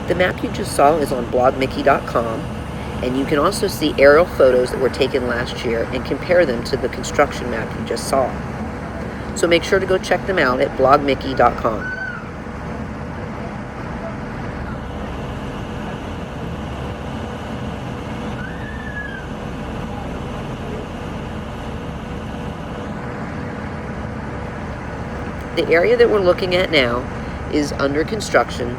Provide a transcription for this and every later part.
The map you just saw is on blogmickey.com, and you can also see aerial photos that were taken last year and compare them to the construction map you just saw. So make sure to go check them out at blogmickey.com. The area that we're looking at now is under construction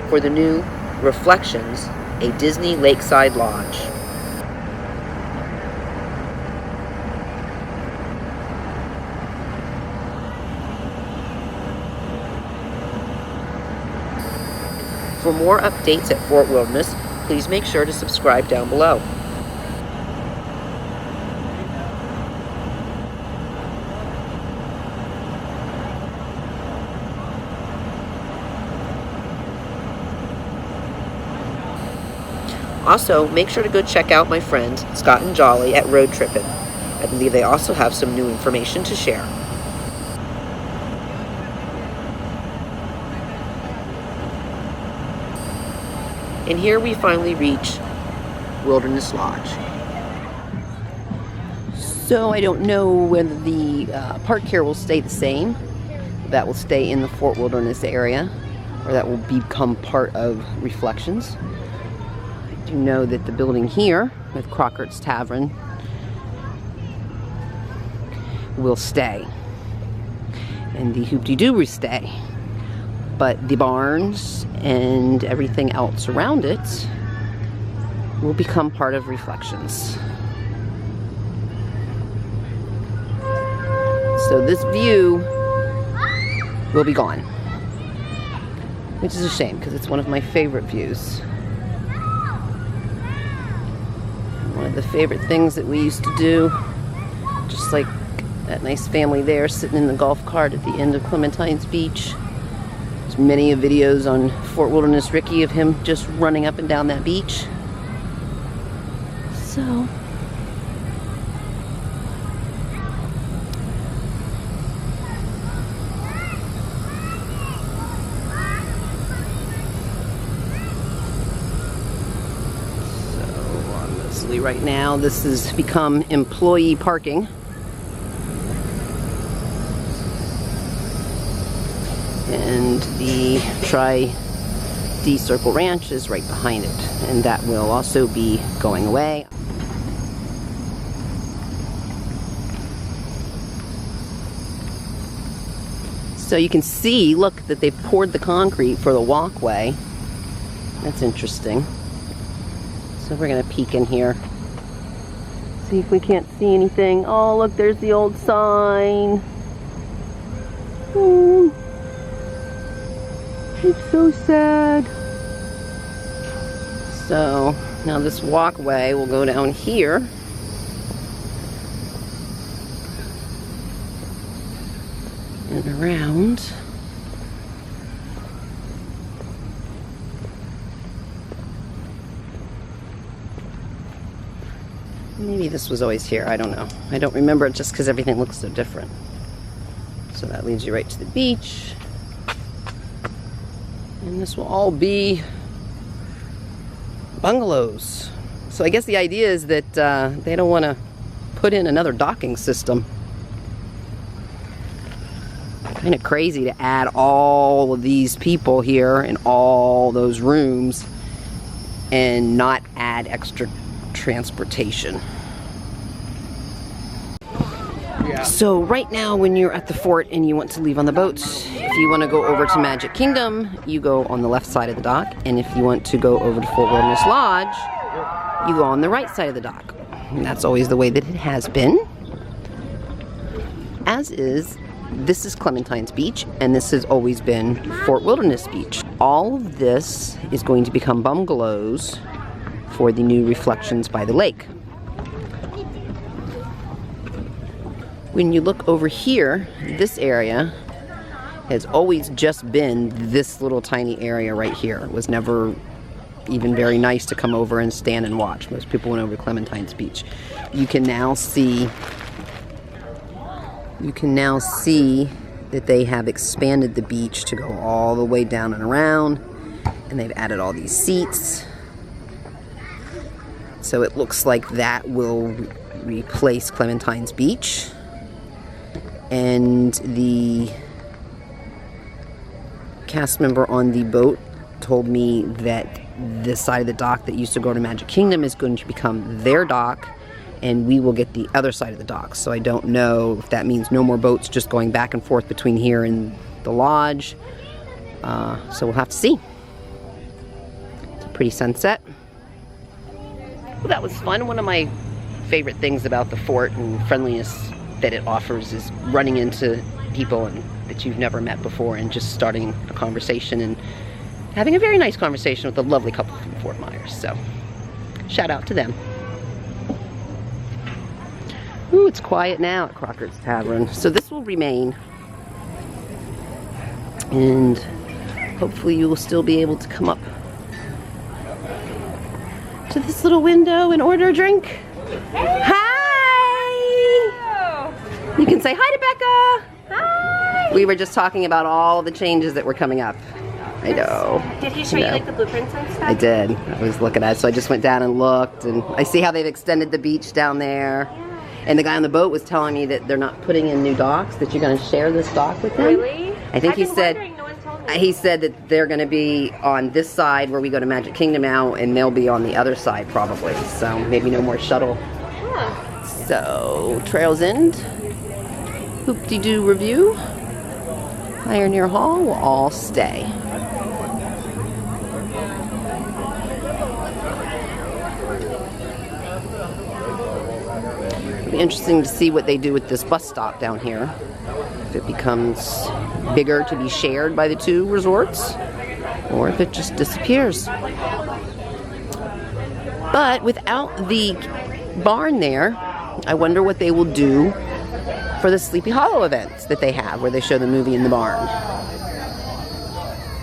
for the new Reflections, a Disney Lakeside Lodge. For more updates at Fort Wilderness, please make sure to subscribe down below. Also, make sure to go check out my friends Scott and Jolly at Road Trippin. I believe they also have some new information to share. And here we finally reach Wilderness Lodge. So I don't know whether the park here will stay the same. That will stay in the Fort Wilderness area, or that will become part of Reflections. I do know that the building here with Crockers Tavern will stay, and the Hoop-de-Doo will stay, but the barns and everything else around it will become part of Reflections. So this view will be gone, which is a shame because it's one of my favorite views. One of the favorite things that we used to do, just like that nice family there sitting in the golf cart at the end of Clementine Beach. There's many videos on Fort Wilderness Ricky of him just running up and down that beach. So obviously right now this has become employee parking. And the Tri-D Circle Ranch is right behind it, and that will also be going away. So you can see, look, that they've poured the concrete for the walkway. That's interesting. So we're gonna peek in here, see if we can't see anything. Oh, look, there's the old sign. It's so sad. So now this walkway will go down here. And around. Maybe this was always here, I don't know. I don't remember it just because everything looks so different. So that leads you right to the beach. And this will all be bungalows. So I guess the idea is that they don't want to put in another docking system. Kind of crazy to add all of these people here and all those rooms and not add extra transportation. So right now when you're at the fort and you want to leave on the boat, if you want to go over to Magic Kingdom, you go on the left side of the dock, and if you want to go over to Fort Wilderness Lodge, you go on the right side of the dock. And that's always the way that it has been. As is, this is Clementine Beach, and this has always been Fort Wilderness Beach. All of this is going to become bungalows for the new Reflections by the lake. When you look over here, this area has always just been this little tiny area right here. It was never even very nice to come over and stand and watch. Most people went over to Clementine Beach. You can now see that they have expanded the beach to go all the way down and around. And they've added all these seats. So it looks like that will replace Clementine's Beach. And the cast member on the boat told me that this side of the dock that used to go to Magic Kingdom is going to become their dock, and we will get the other side of the dock. So I don't know if that means no more boats just going back and forth between here and the lodge. So we'll have to see. It's a pretty sunset. Well, that was fun. One of my favorite things about the fort and friendliness that it offers is running into people that you've never met before and just starting a conversation and having a very nice conversation with a lovely couple from Fort Myers. So, shout out to them. Ooh, it's quiet now at Crockers Tavern. So this will remain. And hopefully you will still be able to come up to this little window and order a drink. Hi! You can say hi to Becca. Hi! We were just talking about all the changes that were coming up. I know. Did he show you like the blueprints and stuff? I did. I was looking at it, so I just went down and looked, and I see how they've extended the beach down there. Yeah. And the guy on the boat was telling me that they're not putting in new docks, that you're going to share this dock with them. Really? I think he said. No one told me. He said that they're going to be on this side where we go to Magic Kingdom now, and they'll be on the other side probably. So maybe no more shuttle. Huh. So Trails End, Hoop-de-Doo Review, Pioneer Hall will all stay. It'll be interesting to see what they do with this bus stop down here. If it becomes bigger to be shared by the two resorts, or if it just disappears. But without the barn there, I wonder what they will do for the Sleepy Hollow events that they have, where they show the movie in the barn.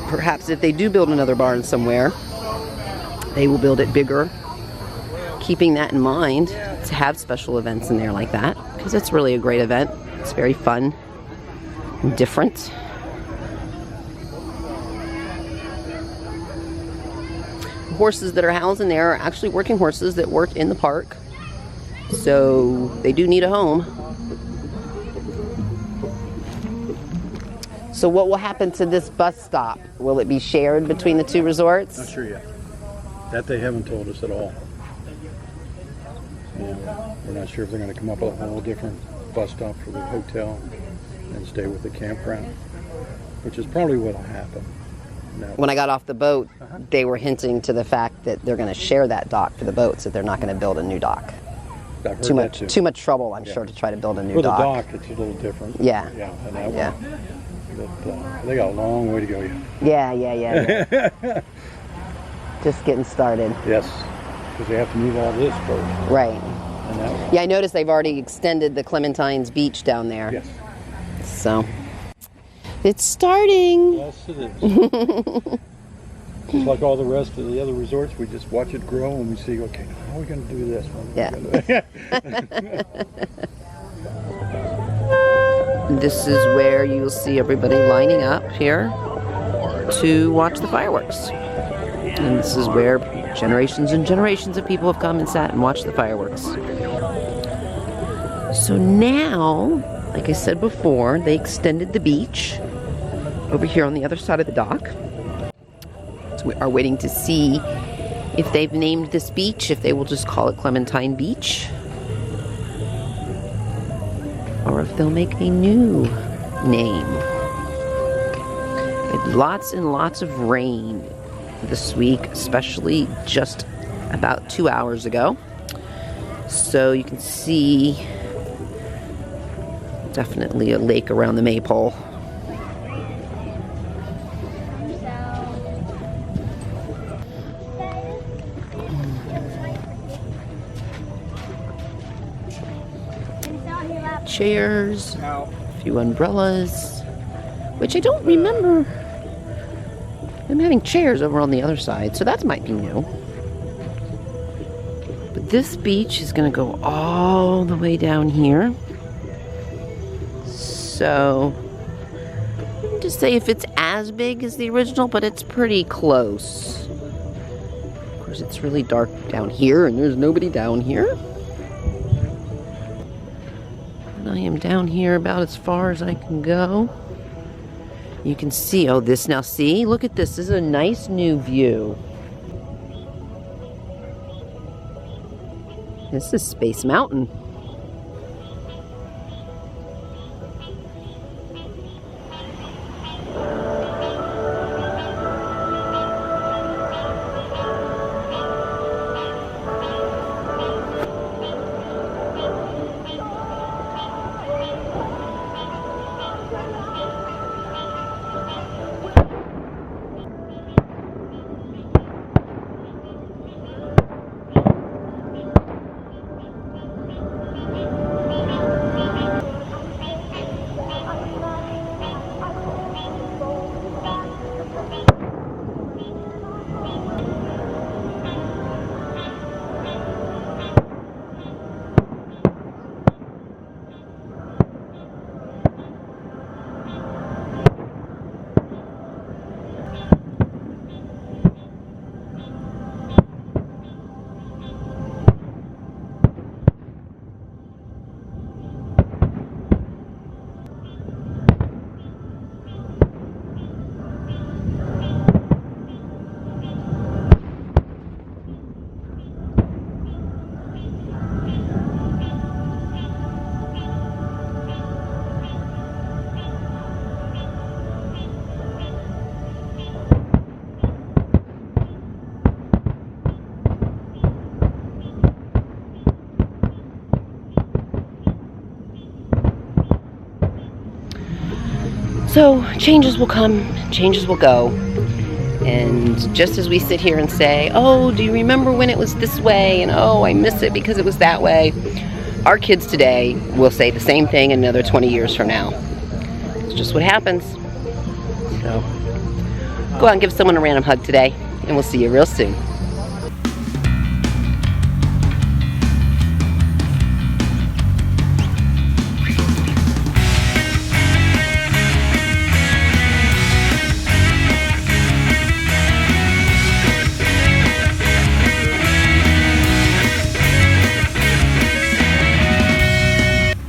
Perhaps if they do build another barn somewhere, they will build it bigger, keeping that in mind to have special events in there like that, because it's really a great event. It's very fun and different. The horses that are housed in there are actually working horses that work in the park, so they do need a home. So what will happen to this bus stop? Will it be shared between the two resorts? Not sure yet. That they haven't told us at all. We're not sure if they're going to come up with a whole different bus stop for the hotel and stay with the campground, which is probably what will happen. No. When I got off the boat, they were hinting to the fact that they're going to share that dock for the boats, that they're not going to build a new dock. I've heard Too much trouble, I'm sure, to try to build a new dock. For the dock, it's a little different. Yeah. Yeah, and that one. But they got a long way to go yet. Yeah. Just getting started. Yes, because they have to move all this first. Right. And that one. Yeah, I noticed they've already extended the Clementine's Beach down there. Yes. So, it's starting. Yes, it is. Just like all the rest of the other resorts, we just watch it grow and we see, okay, how are we going to do this one? Yeah. This is where you'll see everybody lining up here to watch the fireworks. And this is where generations and generations of people have come and sat and watched the fireworks. So now, like I said before, they extended the beach over here on the other side of the dock. So we are waiting to see if they've named this beach, if they will just call it Clementine Beach, or if they'll make a new name. We had lots and lots of rain this week, especially just about 2 hours ago. So you can see definitely a lake around the maypole. Chairs, a few umbrellas, which I don't remember. I'm having chairs over on the other side, so that might be new. But this beach is going to go all the way down here. So, just say if it's as as big as the original, but it's pretty close. Of course, it's really dark down here, and there's nobody down here. And I am down here about as far as I can go. You can see, oh, this now, see? Look at this. This is a nice new view. This is Space Mountain. So changes will come, changes will go. And just as we sit here and say, oh, do you remember when it was this way? And oh, I miss it because it was that way. Our kids today will say the same thing another 20 years from now. It's just what happens. So go out and give someone a random hug today, and we'll see you real soon.